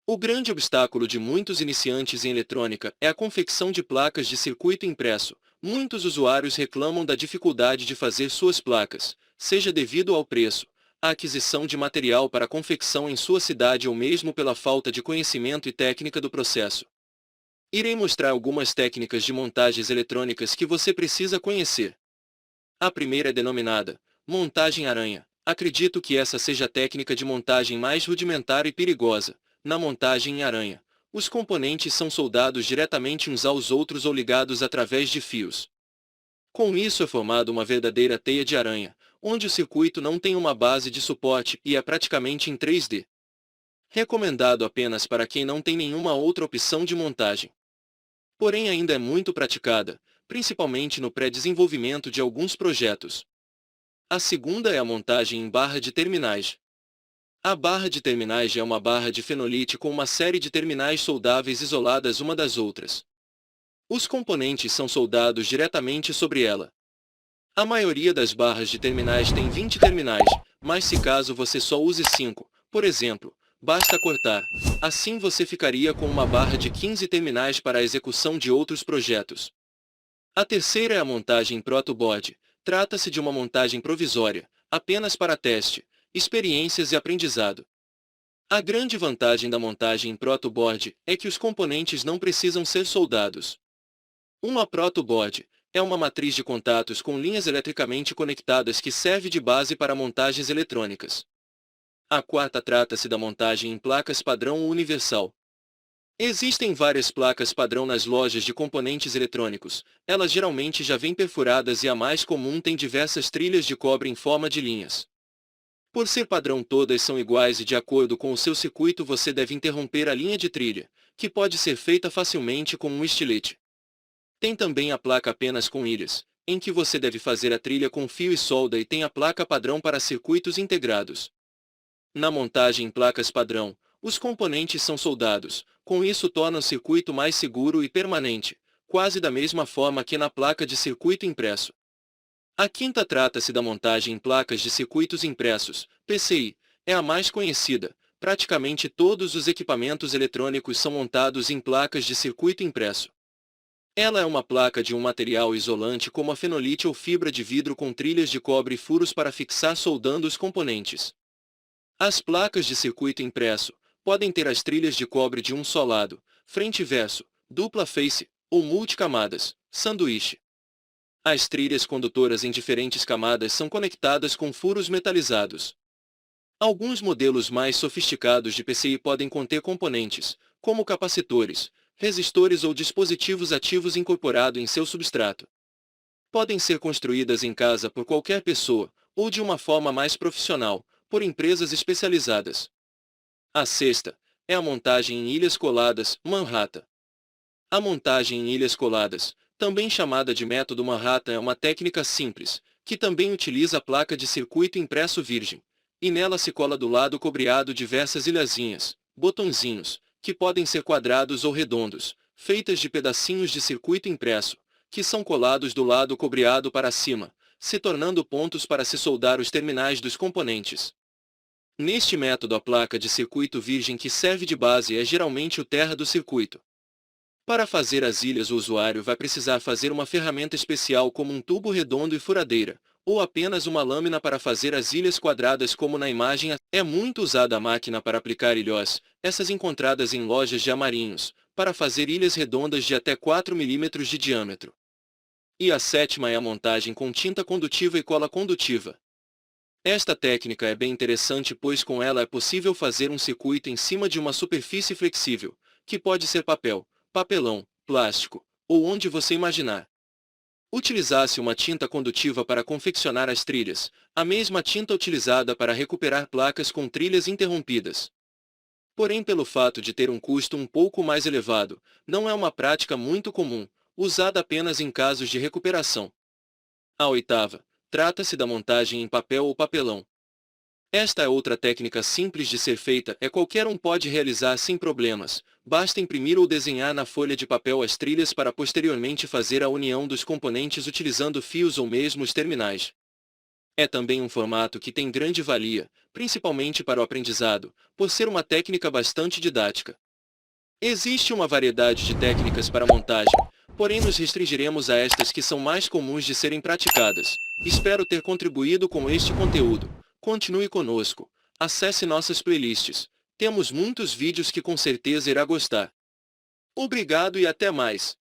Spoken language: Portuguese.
O grande obstáculo de muitos iniciantes em eletrônica é a confecção de placas de circuito impresso. Muitos usuários reclamam da dificuldade de fazer suas placas, seja devido ao preço, à aquisição de material para a confecção em sua cidade ou mesmo pela falta de conhecimento e técnica do processo. Irei mostrar algumas técnicas de montagens eletrônicas que você precisa conhecer. A primeira é denominada montagem aranha. Acredito que essa seja a técnica de montagem mais rudimentar e perigosa. Na montagem em aranha, os componentes são soldados diretamente uns aos outros ou ligados através de fios. Com isso é formada uma verdadeira teia de aranha, onde o circuito não tem uma base de suporte e é praticamente em 3D. Recomendado apenas para quem não tem nenhuma outra opção de montagem. Porém ainda é muito praticada, principalmente no pré-desenvolvimento de alguns projetos. A segunda é a montagem em barra de terminais. A barra de terminais é uma barra de fenolite com uma série de terminais soldáveis isoladas uma das outras. Os componentes são soldados diretamente sobre ela. A maioria das barras de terminais tem 20 terminais, mas se caso você só use 5, por exemplo, basta cortar. Assim você ficaria com uma barra de 15 terminais para a execução de outros projetos. A terceira é a montagem protoboard. Trata-se de uma montagem provisória, apenas para teste, experiências e aprendizado. A grande vantagem da montagem em protoboard é que os componentes não precisam ser soldados. Uma protoboard é uma matriz de contatos com linhas eletricamente conectadas que serve de base para montagens eletrônicas. A quarta trata-se da montagem em placas padrão universal. Existem várias placas padrão nas lojas de componentes eletrônicos. Elas geralmente já vêm perfuradas e a mais comum tem diversas trilhas de cobre em forma de linhas. Por ser padrão, todas são iguais e de acordo com o seu circuito você deve interromper a linha de trilha, que pode ser feita facilmente com um estilete. Tem também a placa apenas com ilhas, em que você deve fazer a trilha com fio e solda, e tem a placa padrão para circuitos integrados. Na montagem em placas padrão, os componentes são soldados, com isso torna o circuito mais seguro e permanente, quase da mesma forma que na placa de circuito impresso. A quinta trata-se da montagem em placas de circuitos impressos, PCI, é a mais conhecida. Praticamente todos os equipamentos eletrônicos são montados em placas de circuito impresso. Ela é uma placa de um material isolante como a fenolite ou fibra de vidro com trilhas de cobre e furos para fixar soldando os componentes. As placas de circuito impresso podem ter as trilhas de cobre de um só lado, frente e verso, dupla face, ou multicamadas, sanduíche. As trilhas condutoras em diferentes camadas são conectadas com furos metalizados. Alguns modelos mais sofisticados de PCI podem conter componentes, como capacitores, resistores ou dispositivos ativos incorporados em seu substrato. Podem ser construídas em casa por qualquer pessoa, ou de uma forma mais profissional, por empresas especializadas. A sexta é a montagem em ilhas coladas, Manhattan. A montagem em ilhas coladas, também chamada de método Manhattan, é uma técnica simples, que também utiliza a placa de circuito impresso virgem, e nela se cola do lado cobreado diversas ilhazinhas, botõezinhos, que podem ser quadrados ou redondos, feitas de pedacinhos de circuito impresso, que são colados do lado cobreado para cima, se tornando pontos para se soldar os terminais dos componentes. Neste método, a placa de circuito virgem que serve de base é geralmente o terra do circuito. Para fazer as ilhas, o usuário vai precisar fazer uma ferramenta especial como um tubo redondo e furadeira, ou apenas uma lâmina para fazer as ilhas quadradas como na imagem. É muito usada a máquina para aplicar ilhós, essas encontradas em lojas de armarinhos, para fazer ilhas redondas de até 4 milímetros de diâmetro. E a sétima é a montagem com tinta condutiva e cola condutiva. Esta técnica é bem interessante, pois com ela é possível fazer um circuito em cima de uma superfície flexível, que pode ser papel, papelão, plástico, ou onde você imaginar. Utilizasse uma tinta condutiva para confeccionar as trilhas, a mesma tinta utilizada para recuperar placas com trilhas interrompidas. Porém, pelo fato de ter um custo um pouco mais elevado, não é uma prática muito comum, usada apenas em casos de recuperação. A oitava, trata-se da montagem em papel ou papelão. Esta é outra técnica simples de ser feita, qualquer um pode realizar sem problemas, basta imprimir ou desenhar na folha de papel as trilhas para posteriormente fazer a união dos componentes utilizando fios ou mesmo os terminais. É também um formato que tem grande valia, principalmente para o aprendizado, por ser uma técnica bastante didática. Existe uma variedade de técnicas para montagem, porém nos restringiremos a estas que são mais comuns de serem praticadas. Espero ter contribuído com este conteúdo. Continue conosco. Acesse nossas playlists. Temos muitos vídeos que com certeza irá gostar. Obrigado e até mais.